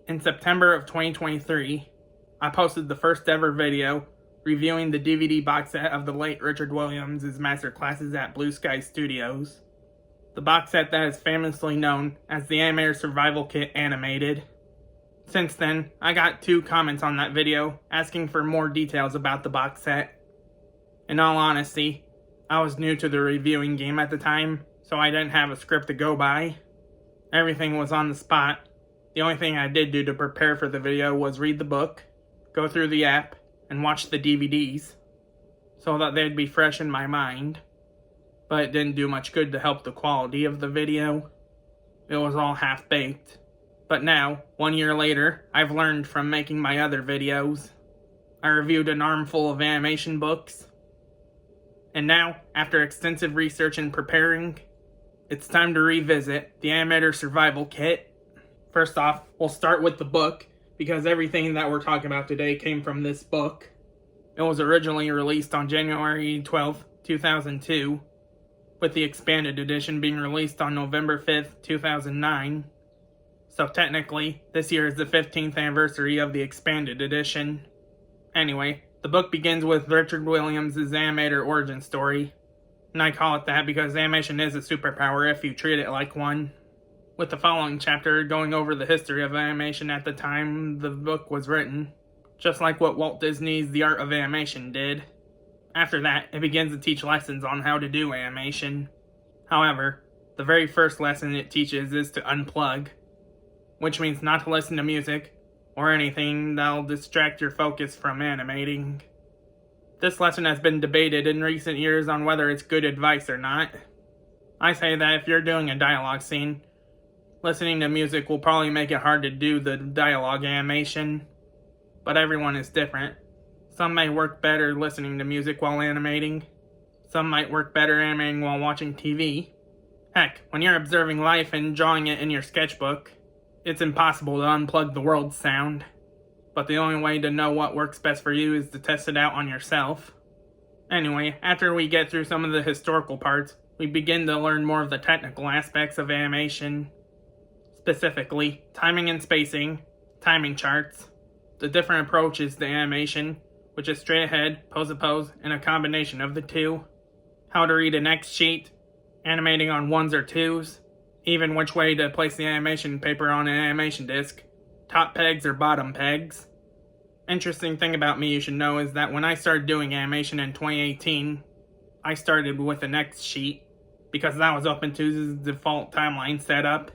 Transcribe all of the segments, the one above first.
In September of 2023, I posted the first ever video reviewing the DVD box set of the late Richard Williams' masterclasses at Blue Sky Studios. The box set that is famously known as the Animator Survival Kit Animated. Since then, I got 2 comments on that video asking for more details about the box set. In all honesty, I was new to the reviewing game at the time, so I didn't have a script to go by. Everything was on the spot. The only thing I did do to prepare for the video was read the book, go through the app, and watch the DVDs, so that they'd be fresh in my mind. But it didn't do much good to help the quality of the video. It was all half-baked. But now, 1 year later, I've learned from making my other videos. I reviewed an armful of animation books. And now, after extensive research and preparing, it's time to revisit the Animator Survival Kit. First off, we'll start with the book, because everything that we're talking about today came from this book. It was originally released on January 12th, 2002, with the expanded edition being released on November 5th, 2009. So technically, this year is the 15th anniversary of the expanded edition. Anyway, the book begins with Richard Williams' animator origin story, and I call it that because animation is a superpower if you treat it like one. With the following chapter going over the history of animation at the time the book was written, just like what Walt Disney's The Art of Animation did. After that, it begins to teach lessons on how to do animation. However, the very first lesson it teaches is to unplug, which means not to listen to music or anything that'll distract your focus from animating. This lesson has been debated in recent years on whether it's good advice or not. I say that if you're doing a dialogue scene, listening to music will probably make it hard to do the dialogue animation, but everyone is different. Some may work better listening to music while animating. Some might work better animating while watching TV. Heck, when you're observing life and drawing it in your sketchbook, it's impossible to unplug the world's sound. But the only way to know what works best for you is to test it out on yourself. Anyway, after we get through some of the historical parts, we begin to learn more of the technical aspects of animation. Specifically, timing and spacing, timing charts, the different approaches to animation, which is straight ahead, pose to pose, and a combination of the two, how to read an X sheet, animating on 1s or 2s, even which way to place the animation paper on an animation disc, top pegs or bottom pegs. Interesting thing about me you should know is that when I started doing animation in 2018, I started with an X sheet, because that was open to the default timeline setup.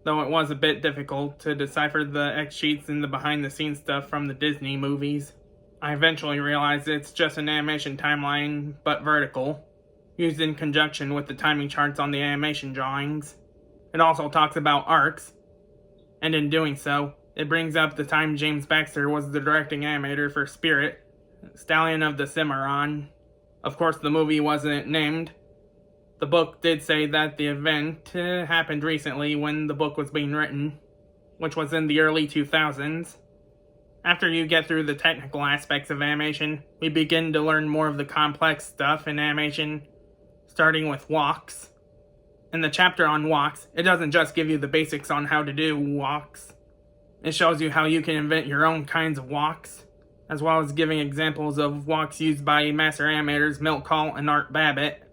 Though it was a bit difficult to decipher the X sheets and the behind the scenes stuff from the Disney movies. I eventually realized it's just an animation timeline, but vertical, used in conjunction with the timing charts on the animation drawings. It also talks about arcs, and in doing so, it brings up the time James Baxter was the directing animator for Spirit, Stallion of the Cimarron. Of course, the movie wasn't named. The book did say that the event happened recently when the book was being written, which was in the early 2000s. After you get through the technical aspects of animation, we begin to learn more of the complex stuff in animation, starting with walks. In the chapter on walks, it doesn't just give you the basics on how to do walks. It shows you how you can invent your own kinds of walks, as well as giving examples of walks used by master animators Milt Kahl and Art Babbitt.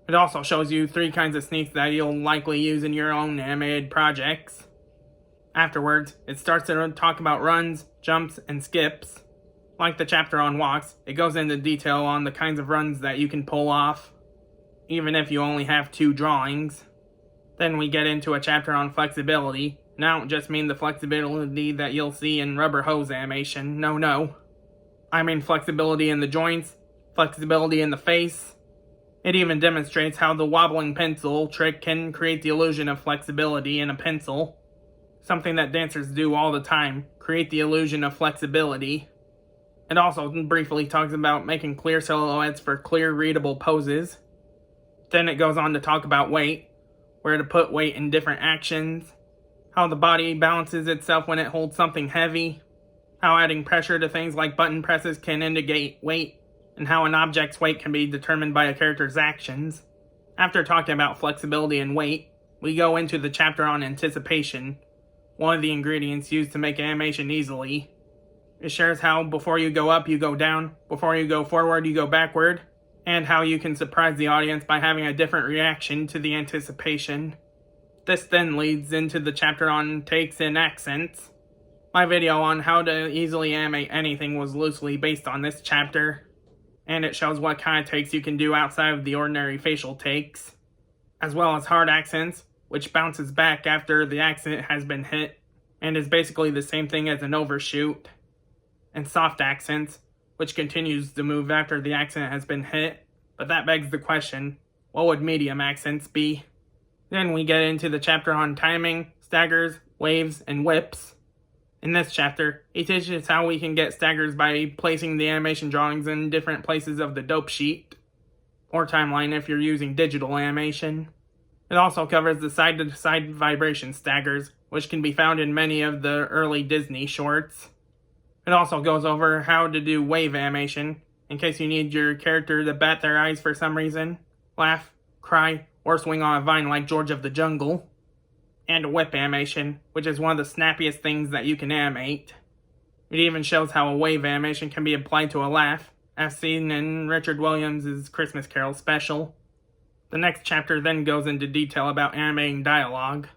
It also shows you 3 kinds of sneaks that you'll likely use in your own animated projects. Afterwards, it starts to talk about runs, jumps, and skips. Like the chapter on walks, it goes into detail on the kinds of runs that you can pull off, even if you only have 2 drawings. Then we get into a chapter on flexibility, and I don't just mean the flexibility that you'll see in rubber hose animation, no. I mean flexibility in the joints, flexibility in the face. It even demonstrates how the wobbling pencil trick can create the illusion of flexibility in a pencil. Something that dancers do all the time, create the illusion of flexibility. It also briefly talks about making clear silhouettes for clear readable poses. Then it goes on to talk about weight, where to put weight in different actions, how the body balances itself when it holds something heavy, how adding pressure to things like button presses can indicate weight, and how an object's weight can be determined by a character's actions. After talking about flexibility and weight, we go into the chapter on anticipation, one of the ingredients used to make animation easily. It shares how before you go up, you go down, before you go forward, you go backward, and how you can surprise the audience by having a different reaction to the anticipation. This then leads into the chapter on takes and accents. My video on how to easily animate anything was loosely based on this chapter, and it shows what kind of takes you can do outside of the ordinary facial takes, as well as hard accents, which bounces back after the accent has been hit, and is basically the same thing as an overshoot, and soft accents, which continues to move after the accent has been hit, but that begs the question, what would medium accents be? Then we get into the chapter on timing, staggers, waves, and whips. In this chapter, he teaches how we can get staggers by placing the animation drawings in different places of the dope sheet, or timeline if you're using digital animation. It also covers the side-to-side vibration staggers, which can be found in many of the early Disney shorts. It also goes over how to do wave animation, in case you need your character to bat their eyes for some reason, laugh, cry, or swing on a vine like George of the Jungle. And whip animation, which is one of the snappiest things that you can animate. It even shows how a wave animation can be applied to a laugh, as seen in Richard Williams' Christmas Carol special. The next chapter then goes into detail about animating dialogue.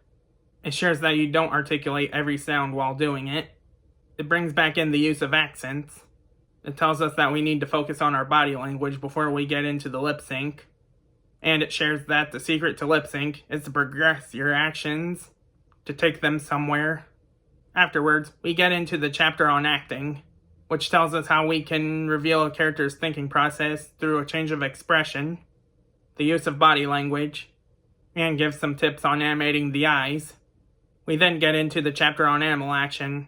It shares that you don't articulate every sound while doing it. It brings back in the use of accents. It tells us that we need to focus on our body language before we get into the lip sync. And it shares that the secret to lip sync is to progress your actions, to take them somewhere. Afterwards, we get into the chapter on acting, which tells us how we can reveal a character's thinking process through a change of expression, the use of body language, and gives some tips on animating the eyes. We then get into the chapter on animal action,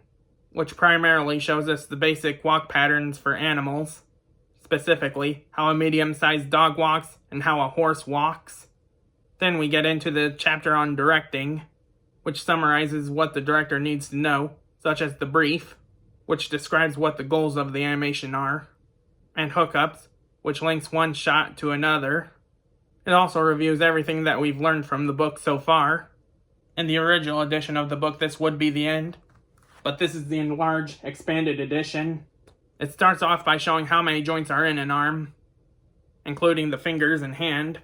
which primarily shows us the basic walk patterns for animals. Specifically, how a medium-sized dog walks and how a horse walks. Then we get into the chapter on directing, which summarizes what the director needs to know, such as the brief, which describes what the goals of the animation are, and hookups, which links one shot to another. It also reviews everything that we've learned from the book so far. In the original edition of the book, this would be the end, but this is the enlarged, expanded edition. It starts off by showing how many joints are in an arm, including the fingers and hand,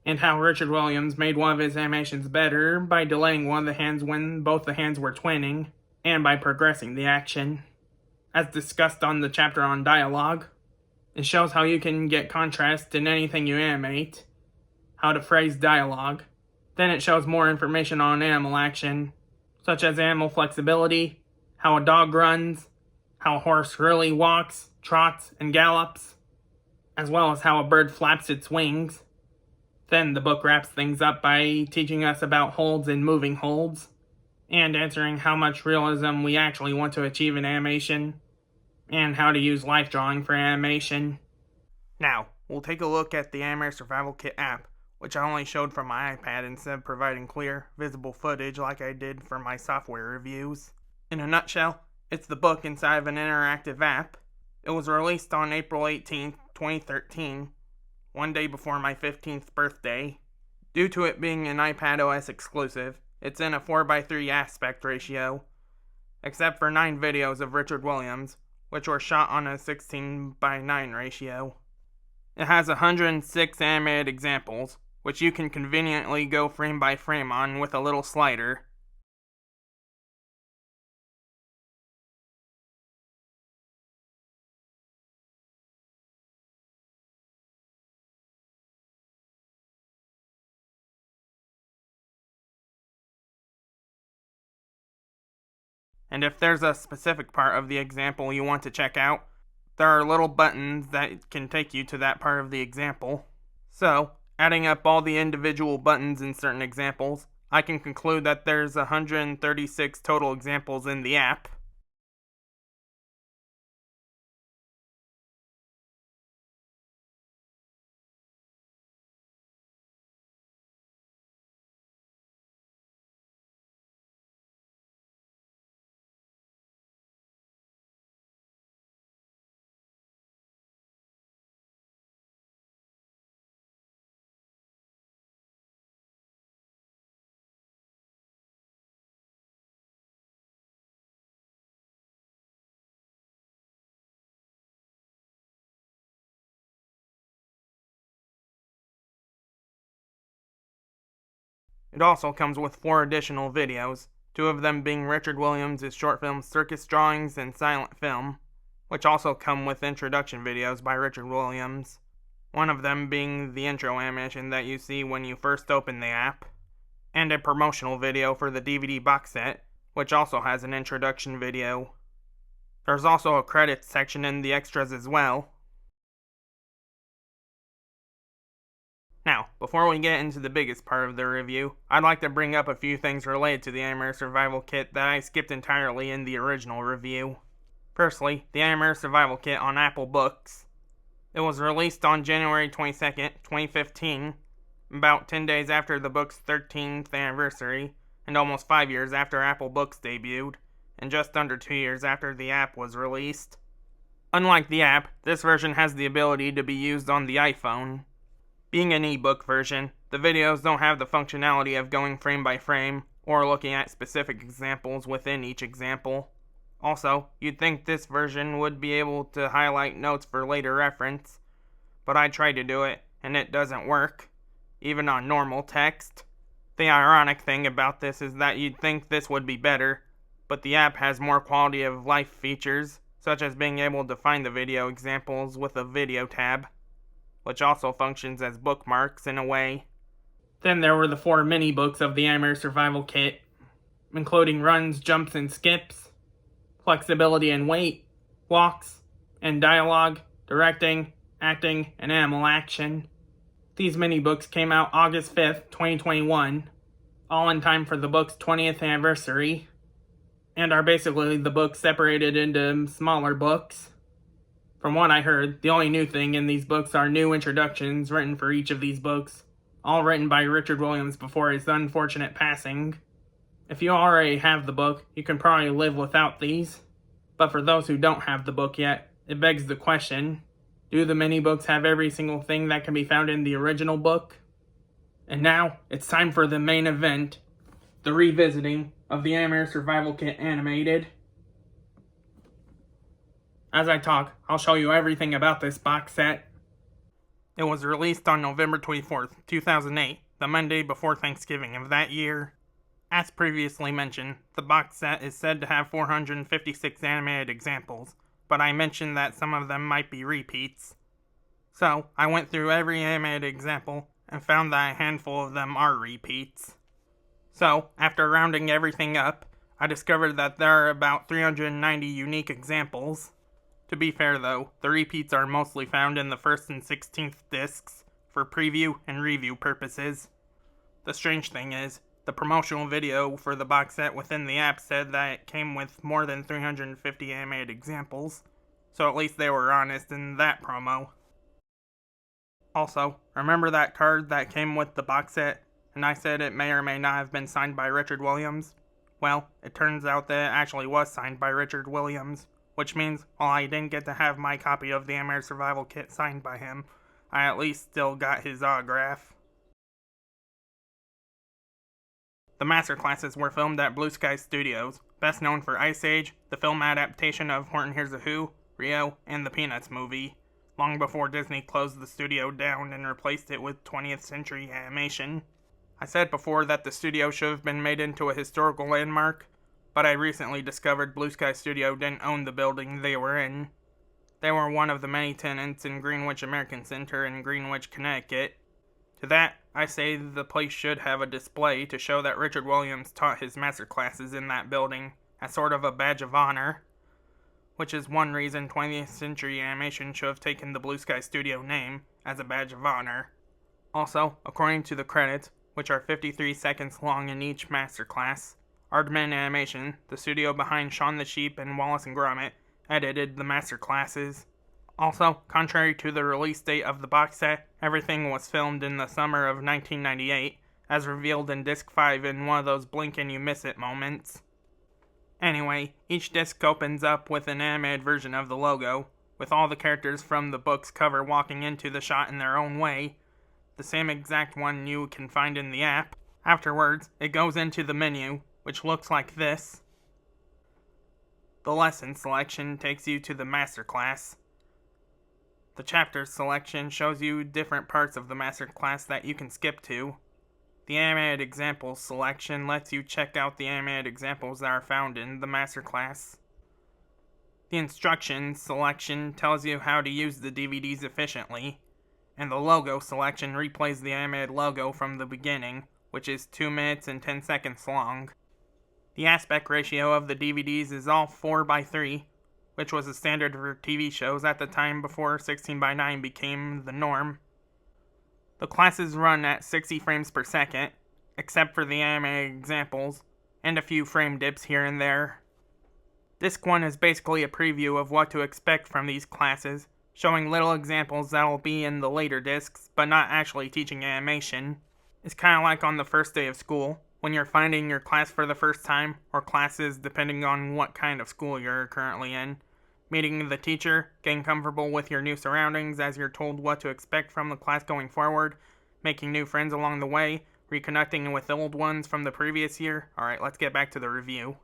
and how Richard Williams made one of his animations better by delaying one of the hands when both the hands were twinning, and by progressing the action. As discussed on the chapter on dialogue, it shows how you can get contrast in anything you animate, how to phrase dialogue. Then it shows more information on animal action, such as animal flexibility, how a dog runs, how a horse really walks, trots, and gallops, as well as how a bird flaps its wings. Then the book wraps things up by teaching us about holds and moving holds, and answering how much realism we actually want to achieve in animation, and how to use life drawing for animation. Now, we'll take a look at the Animator Survival Kit app, which I only showed from my iPad instead of providing clear, visible footage like I did for my software reviews. In a nutshell, it's the book inside of an interactive app. It was released on April 18, 2013, one day before my 15th birthday. Due to it being an iPad OS exclusive, it's in a 4:3 aspect ratio, except for 9 videos of Richard Williams, which were shot on a 16:9 ratio. It has 106 animated examples, which you can conveniently go frame by frame on with a little slider. And if there's a specific part of the example you want to check out, there are little buttons that can take you to that part of the example. So, adding up all the individual buttons in certain examples, I can conclude that there's 136 total examples in the app. It also comes with 4 additional videos, 2 of them being Richard Williams' short film Circus Drawings and Silent Film, which also come with introduction videos by Richard Williams, one of them being the intro animation that you see when you first open the app, and a promotional video for the DVD box set, which also has an introduction video. There's also a credits section in the extras as well. Now, before we get into the biggest part of the review, I'd like to bring up a few things related to the Animator Survival Kit that I skipped entirely in the original review. Firstly, the Animator Survival Kit on Apple Books. It was released on January 22nd, 2015, about 10 days after the book's 13th anniversary, and almost 5 years after Apple Books debuted, and just under 2 years after the app was released. Unlike the app, this version has the ability to be used on the iPhone. Being an ebook version, the videos don't have the functionality of going frame by frame, or looking at specific examples within each example. Also, you'd think this version would be able to highlight notes for later reference, but I tried to do it, and it doesn't work, even on normal text. The ironic thing about this is that you'd think this would be better, but the app has more quality of life features, such as being able to find the video examples with a video tab, which also functions as bookmarks in a way. Then there were the 4 mini-books of the Animator Survival Kit, including runs, jumps, and skips, flexibility and weight, walks, and dialogue, directing, acting, and animal action. These mini-books came out August 5th, 2021, all in time for the book's 20th anniversary, and are basically the books separated into smaller books. From what I heard, the only new thing in these books are new introductions written for each of these books, all written by Richard Williams before his unfortunate passing. If you already have the book, you can probably live without these, but for those who don't have the book yet, it begs the question, do the mini-books have every single thing that can be found in the original book? And now, it's time for the main event, the revisiting of the Animator Survival Kit Animated. As I talk, I'll show you everything about this box set. It was released on November 24th, 2008, the Monday before Thanksgiving of that year. As previously mentioned, the box set is said to have 456 animated examples, but I mentioned that some of them might be repeats. So, I went through every animated example and found that a handful of them are repeats. So, after rounding everything up, I discovered that there are about 390 unique examples. To be fair though, the repeats are mostly found in the 1st and 16th discs for preview and review purposes. The strange thing is, the promotional video for the box set within the app said that it came with more than 350 animated examples, so at least they were honest in that promo. Also, remember that card that came with the box set, and I said it may or may not have been signed by Richard Williams? Well, it turns out that it actually was signed by Richard Williams, which means, while I didn't get to have my copy of the Animator Survival Kit signed by him, I at least still got his autograph. The masterclasses were filmed at Blue Sky Studios, best known for Ice Age, the film adaptation of Horton Hears a Who, Rio, and the Peanuts movie, long before Disney closed the studio down and replaced it with 20th Century Animation. I said before that the studio should have been made into a historical landmark, but I recently discovered Blue Sky Studio didn't own the building they were in. They were one of the many tenants in Greenwich American Center in Greenwich, Connecticut. To that, I say the place should have a display to show that Richard Williams taught his masterclasses in that building, as sort of a badge of honor, which is one reason 20th Century Animation should have taken the Blue Sky Studio name as a badge of honor. Also, according to the credits, which are 53 seconds long in each masterclass, Aardman Animation, the studio behind Shaun the Sheep and Wallace and Gromit, edited the masterclasses. Also, contrary to the release date of the box set, everything was filmed in the summer of 1998, as revealed in Disc 5 in one of those blink and you miss it moments. Anyway, each disc opens up with an animated version of the logo, with all the characters from the book's cover walking into the shot in their own way, the same exact one you can find in the app. Afterwards, it goes into the menu, which looks like this. The lesson selection takes you to the masterclass. The chapter selection shows you different parts of the masterclass that you can skip to. The animated examples selection lets you check out the animated examples that are found in the masterclass. The instructions selection tells you how to use the DVDs efficiently, and the logo selection replays the animated logo from the beginning, which is 2 minutes and 10 seconds long. The aspect ratio of the DVDs is all 4:3, which was a standard for TV shows at the time before 16:9 became the norm. The classes run at 60 frames per second, except for the animated examples, and a few frame dips here and there. Disc 1 is basically a preview of what to expect from these classes, showing little examples that'll be in the later discs, but not actually teaching animation. It's kinda like on the first day of school, when you're finding your class for the first time, or classes depending on what kind of school you're currently in. Meeting the teacher, getting comfortable with your new surroundings as you're told what to expect from the class going forward, making new friends along the way, reconnecting with old ones from the previous year. Alright, let's get back to the review.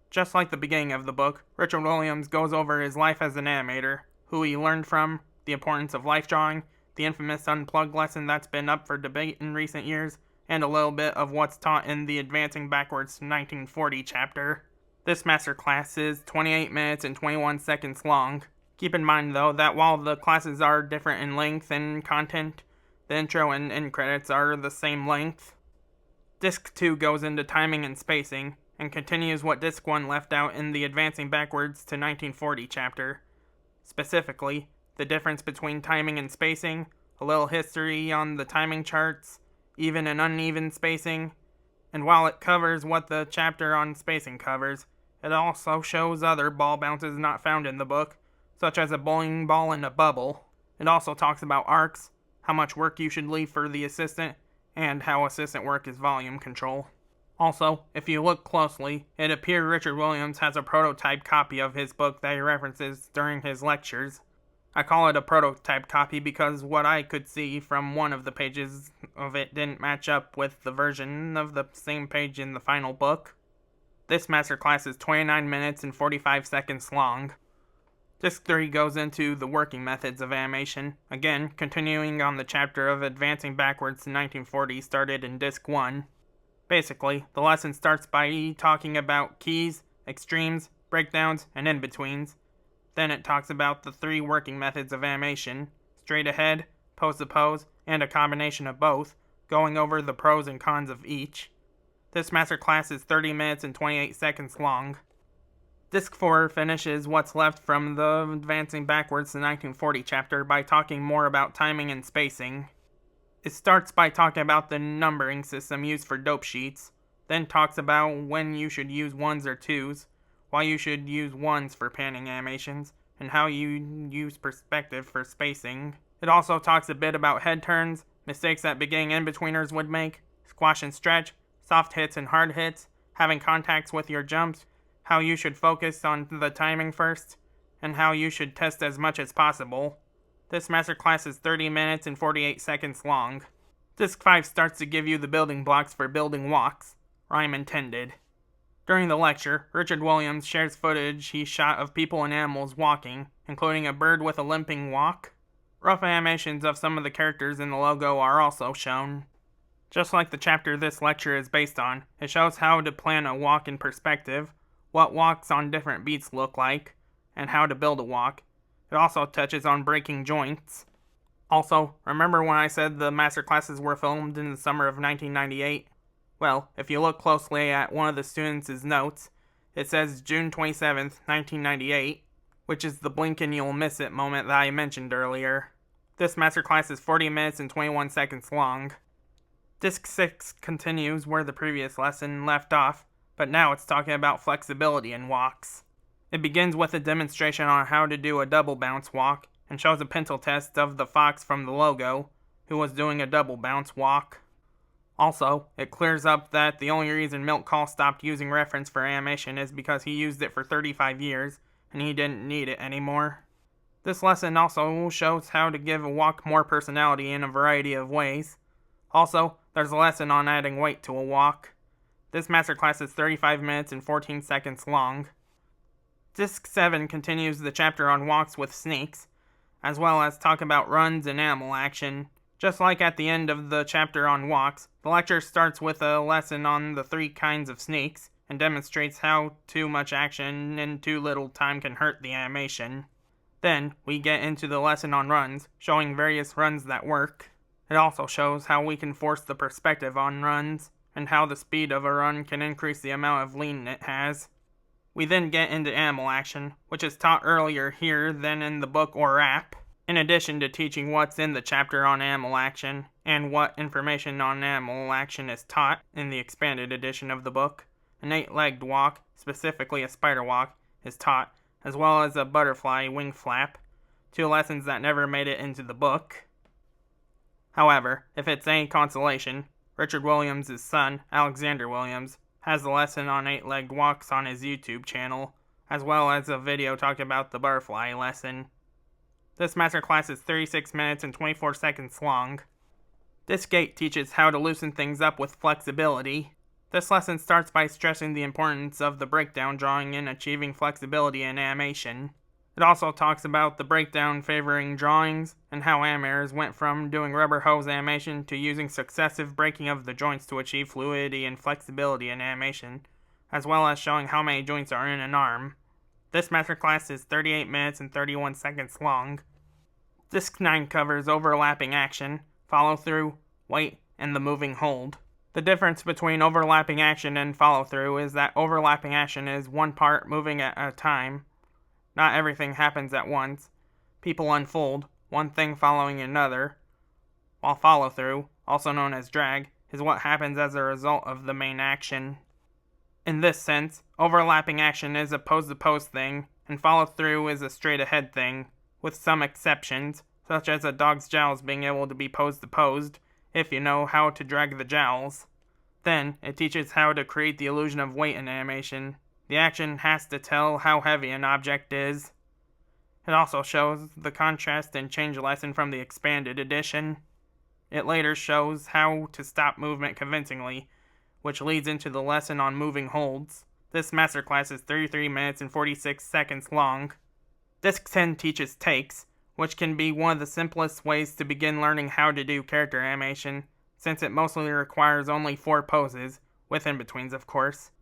Just like the beginning of the book, Richard Williams goes over his life as an animator, who he learned from, the importance of life drawing, the infamous unplugged lesson that's been up for debate in recent years, and a little bit of what's taught in the Advancing Backwards to 1940 chapter. This masterclass is 28 minutes and 21 seconds long. Keep in mind though that while the classes are different in length and content, the intro and end credits are the same length. Disc 2 goes into timing and spacing, and continues what Disc 1 left out in the Advancing Backwards to 1940 chapter. Specifically, the difference between timing and spacing, a little history on the timing charts, even and uneven spacing, and while it covers what the chapter on spacing covers, it also shows other ball bounces not found in the book, such as a bowling ball and a bubble. It also talks about arcs, how much work you should leave for the assistant, and how assistant work is volume control. Also, if you look closely, it appears Richard Williams has a prototype copy of his book that he references during his lectures. I call it a prototype copy because what I could see from one of the pages of it didn't match up with the version of the same page in the final book. This masterclass is 29 minutes and 45 seconds long. Disc 3 goes into the working methods of animation, again continuing on the chapter of Advancing Backwards to 1940 started in Disc 1. Basically, the lesson starts by talking about keys, extremes, breakdowns, and in-betweens. Then it talks about the 3 working methods of animation, straight ahead, pose to pose, and a combination of both, going over the pros and cons of each. This masterclass is 30 minutes and 28 seconds long. Disc 4 finishes what's left from the Advancing Backwards to 1940 chapter by talking more about timing and spacing. It starts by talking about the numbering system used for dope sheets, then talks about when you should use 1s or 2s, why you should use 1s for panning animations, and how you use perspective for spacing. It also talks a bit about head turns, mistakes that beginning in-betweeners would make, squash and stretch, soft hits and hard hits, having contacts with your jumps, how you should focus on the timing first, and how you should test as much as possible. This masterclass is 30 minutes and 48 seconds long. Disc 5 starts to give you the building blocks for building walks. Rhyme intended. During the lecture, Richard Williams shares footage he shot of people and animals walking, including a bird with a limping walk. Rough animations of some of the characters in the logo are also shown. Just like the chapter this lecture is based on, it shows how to plan a walk in perspective, what walks on different beats look like, and how to build a walk. It also touches on breaking joints. Also, remember when I said the masterclasses were filmed in the summer of 1998? Well, if you look closely at one of the students' notes, it says June 27th, 1998, which is the blink and you'll miss it moment that I mentioned earlier. This masterclass is 40 minutes and 21 seconds long. Disc 6 continues where the previous lesson left off, but now it's talking about flexibility in walks. It begins with a demonstration on how to do a double bounce walk, and shows a pencil test of the fox from the logo, who was doing a double bounce walk. Also, it clears up that the only reason Milt Kahl stopped using reference for animation is because he used it for 35 years, and he didn't need it anymore. This lesson also shows how to give a walk more personality in a variety of ways. Also, there's a lesson on adding weight to a walk. This masterclass is 35 minutes and 14 seconds long. Disc 7 continues the chapter on walks with sneaks, as well as talk about runs and animal action, Just like at the end of the chapter on walks, the lecture starts with a lesson on the 3 kinds of sneaks, and demonstrates how too much action in too little time can hurt the animation. Then, we get into the lesson on runs, showing various runs that work. It also shows how we can force the perspective on runs, and how the speed of a run can increase the amount of lean it has. We then get into animal action, which is taught earlier here than in the book or app. In addition to teaching what's in the chapter on animal action, and what information on animal action is taught in the expanded edition of the book, an 8-legged walk, specifically a spider walk, is taught, as well as a butterfly wing flap, 2 lessons that never made it into the book. However, if it's any consolation, Richard Williams' son, Alexander Williams, has a lesson on 8-legged walks on his YouTube channel, as well as a video talking about the butterfly lesson. This masterclass is 36 minutes and 24 seconds long. This gate teaches how to loosen things up with flexibility. This lesson starts by stressing the importance of the breakdown drawing in achieving flexibility in animation. It also talks about the breakdown favoring drawings, and how animators went from doing rubber hose animation to using successive breaking of the joints to achieve fluidity and flexibility in animation, as well as showing how many joints are in an arm. This masterclass is 38 minutes and 31 seconds long. Disc 9 covers overlapping action, follow-through, weight, and the moving hold. The difference between overlapping action and follow-through is that overlapping action is one part moving at a time. Not everything happens at once. People unfold, one thing following another, while follow-through, also known as drag, is what happens as a result of the main action. In this sense, overlapping action is a pose-to-pose thing, and follow-through is a straight-ahead thing, with some exceptions, such as a dog's jowls being able to be pose-to-posed, if you know how to drag the jowls. Then, it teaches how to create the illusion of weight in animation. The action has to tell how heavy an object is. It also shows the contrast and change lesson from the expanded edition. It later shows how to stop movement convincingly, which leads into the lesson on moving holds. This masterclass is 33 minutes and 46 seconds long. Disc 10 teaches takes, which can be one of the simplest ways to begin learning how to do character animation, since it mostly requires only 4 poses, with in-betweens of course.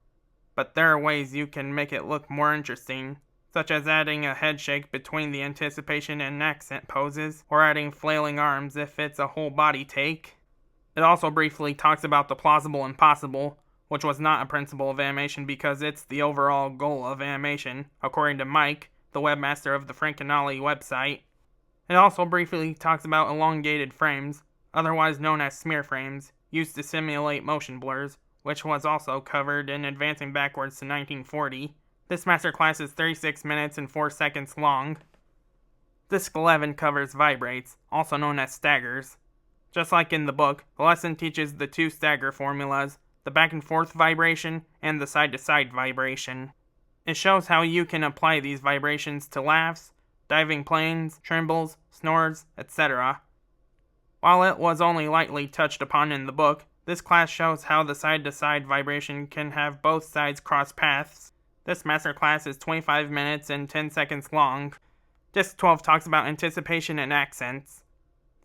But there are ways you can make it look more interesting, such as adding a head shake between the anticipation and accent poses, or adding flailing arms if it's a whole body take. It also briefly talks about the plausible impossible, which was not a principle of animation because it's the overall goal of animation, according to Mike, the webmaster of the Frankenolly website. It also briefly talks about elongated frames, otherwise known as smear frames, used to simulate motion blurs, which was also covered in Advancing Backwards to 1940. This masterclass is 36 minutes and 4 seconds long. Disc 11 covers vibrates, also known as staggers. Just like in the book, the lesson teaches the 2 stagger formulas, the back and forth vibration and the side to side vibration. It shows how you can apply these vibrations to laughs, diving planes, trembles, snores, etc. While it was only lightly touched upon in the book, this class shows how the side to side vibration can have both sides cross paths. This masterclass is 25 minutes and 10 seconds long. Disc 12 talks about anticipation and accents.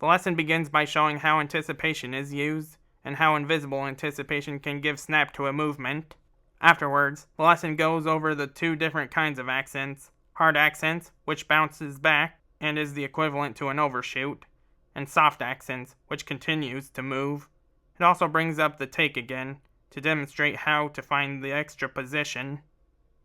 The lesson begins by showing how anticipation is used, and how invisible anticipation can give snap to a movement. Afterwards, the lesson goes over the 2 different kinds of accents: hard accents, which bounces back and is the equivalent to an overshoot, and soft accents, which continues to move. It also brings up the take again, to demonstrate how to find the extra position.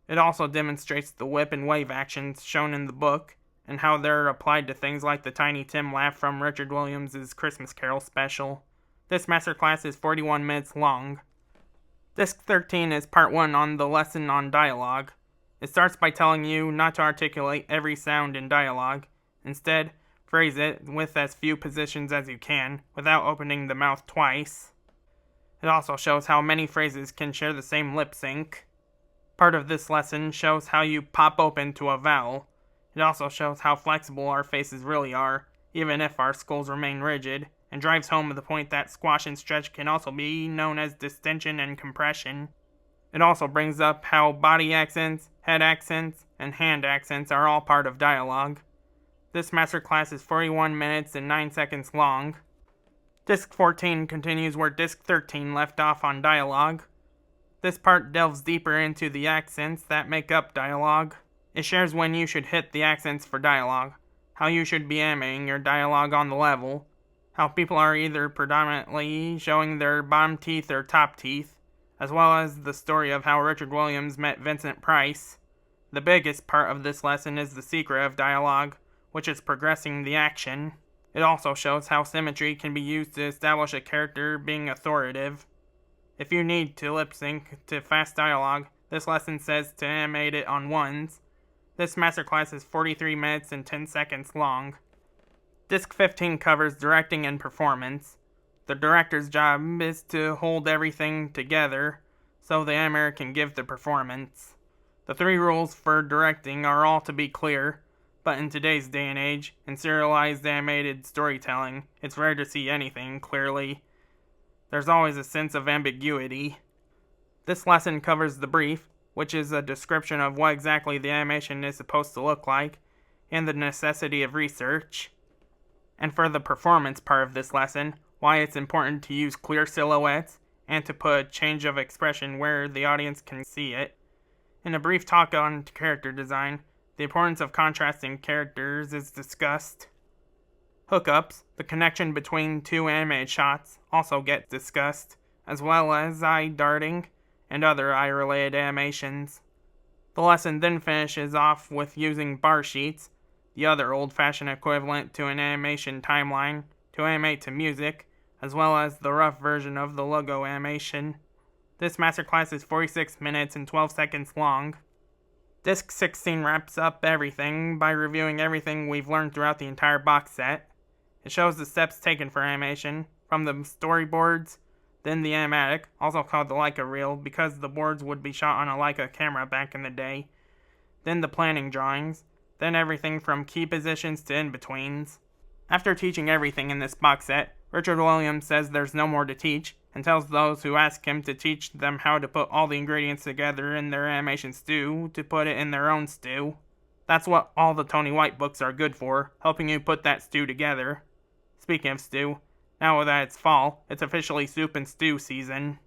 It also demonstrates the whip and wave actions shown in the book, and how they're applied to things like the Tiny Tim laugh from Richard Williams' Christmas Carol special. This masterclass is 41 minutes long. Disc 13 is part 1 on the lesson on dialogue. It starts by telling you not to articulate every sound in dialogue. Instead, phrase it with as few positions as you can, without opening the mouth twice. It also shows how many phrases can share the same lip sync. Part of this lesson shows how you pop open to a vowel. It also shows how flexible our faces really are, even if our skulls remain rigid, and drives home the point that squash and stretch can also be known as distension and compression. It also brings up how body accents, head accents, and hand accents are all part of dialogue. This masterclass is 41 minutes and 9 seconds long. Disc 14 continues where Disc 13 left off on dialogue. This part delves deeper into the accents that make up dialogue. It shares when you should hit the accents for dialogue, how you should be animating your dialogue on the level, how people are either predominantly showing their bottom teeth or top teeth, as well as the story of how Richard Williams met Vincent Price. The biggest part of this lesson is the secret of dialogue, which is progressing the action. It also shows how symmetry can be used to establish a character being authoritative. If you need to lip sync to fast dialogue, this lesson says to animate it on ones. This masterclass is 43 minutes and 10 seconds long. Disc 15 covers directing and performance. The director's job is to hold everything together so the animator can give the performance. The 3 rules for directing are all to be clear, but in today's day and age, in serialized animated storytelling, it's rare to see anything clearly. There's always a sense of ambiguity. This lesson covers the brief, which is a description of what exactly the animation is supposed to look like, and the necessity of research. And for the performance part of this lesson, why it's important to use clear silhouettes, and to put a change of expression where the audience can see it. In a brief talk on character design, the importance of contrasting characters is discussed. Hookups, the connection between 2 animated shots, also get discussed, as well as eye darting and other eye-related animations. The lesson then finishes off with using bar sheets, the other old-fashioned equivalent to an animation timeline, to animate to music, as well as the rough version of the logo animation. This masterclass is 46 minutes and 12 seconds long. Disc 16 wraps up everything by reviewing everything we've learned throughout the entire box set. It shows the steps taken for animation, from the storyboards, then the animatic, also called the Leica reel because the boards would be shot on a Leica camera back in the day, then the planning drawings, then everything from key positions to in-betweens. After teaching everything in this box set, Richard Williams says there's no more to teach, and tells those who ask him to teach them how to put all the ingredients together in their animation stew to put it in their own stew. That's what all the Tony White books are good for, helping you put that stew together. Speaking of stew, now that it's fall, it's officially soup and stew season.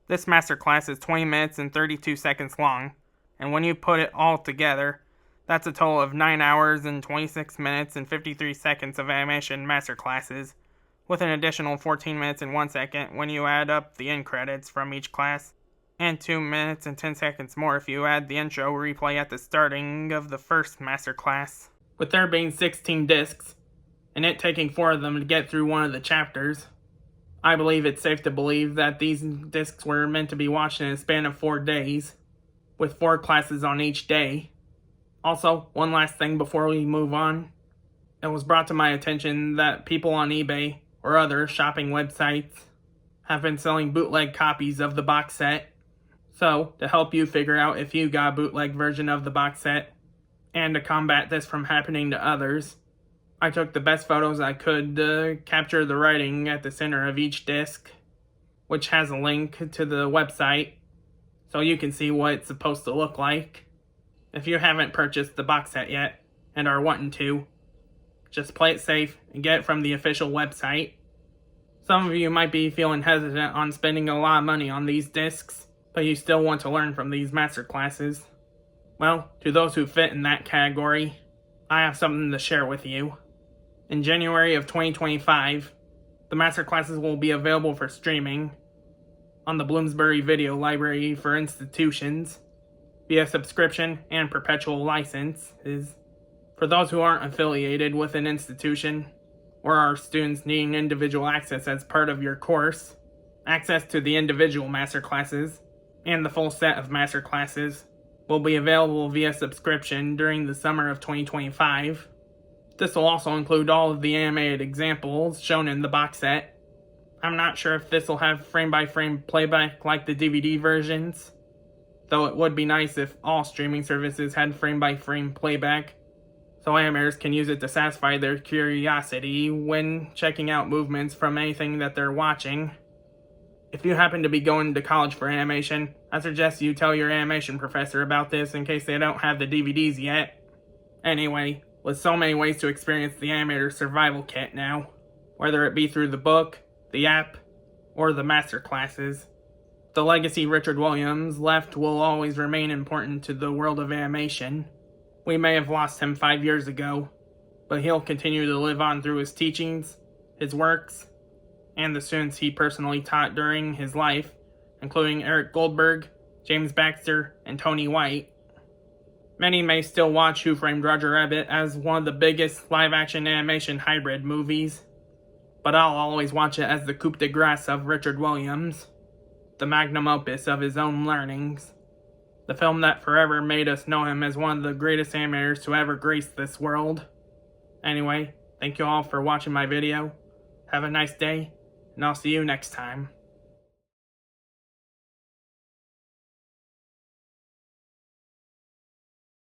This masterclass is 20 minutes and 32 seconds long, and when you put it all together, that's a total of 9 hours and 26 minutes and 53 seconds of animation masterclasses, with an additional 14 minutes and 1 second when you add up the end credits from each class, and 2 minutes and 10 seconds more if you add the intro replay at the starting of the first masterclass. With there being 16 discs, and it taking 4 of them to get through one of the chapters, I believe it's safe to believe that these discs were meant to be watched in a span of 4 days, with 4 classes on each day. Also, one last thing before we move on. It was brought to my attention that people on eBay or other shopping websites have been selling bootleg copies of the box set. So, to help you figure out if you got a bootleg version of the box set, and to combat this from happening to others, I took the best photos I could to capture the writing at the center of each disc, which has a link to the website, so you can see what it's supposed to look like. If you haven't purchased the box set yet, and are wanting to, just play it safe and get it from the official website. Some of you might be feeling hesitant on spending a lot of money on these discs, but you still want to learn from these masterclasses. Well, to those who fit in that category, I have something to share with you. In January of 2025, the masterclasses will be available for streaming on the Bloomsbury Video Library for Institutions via subscription and perpetual licenses. For those who aren't affiliated with an institution, or are students needing individual access as part of your course, access to the individual masterclasses and the full set of masterclasses will be available via subscription during the summer of 2025. This will also include all of the animated examples shown in the box set. I'm not sure if this will have frame-by-frame playback like the DVD versions, though it would be nice if all streaming services had frame-by-frame playback, so animators can use it to satisfy their curiosity when checking out movements from anything that they're watching. If you happen to be going to college for animation, I suggest you tell your animation professor about this in case they don't have the DVDs yet. Anyway, with so many ways to experience the Animator survival kit now, whether it be through the book, the app, or the masterclasses. The legacy Richard Williams left will always remain important to the world of animation. We may have lost him 5 years ago, but he'll continue to live on through his teachings, his works, and the students he personally taught during his life, including Eric Goldberg, James Baxter, and Tony White. Many may still watch Who Framed Roger Rabbit as one of the biggest live-action animation hybrid movies, but I'll always watch it as the coup de grace of Richard Williams, the magnum opus of his own learnings, the film that forever made us know him as one of the greatest animators to ever grace this world. Anyway, thank you all for watching my video. Have a nice day, and I'll see you next time.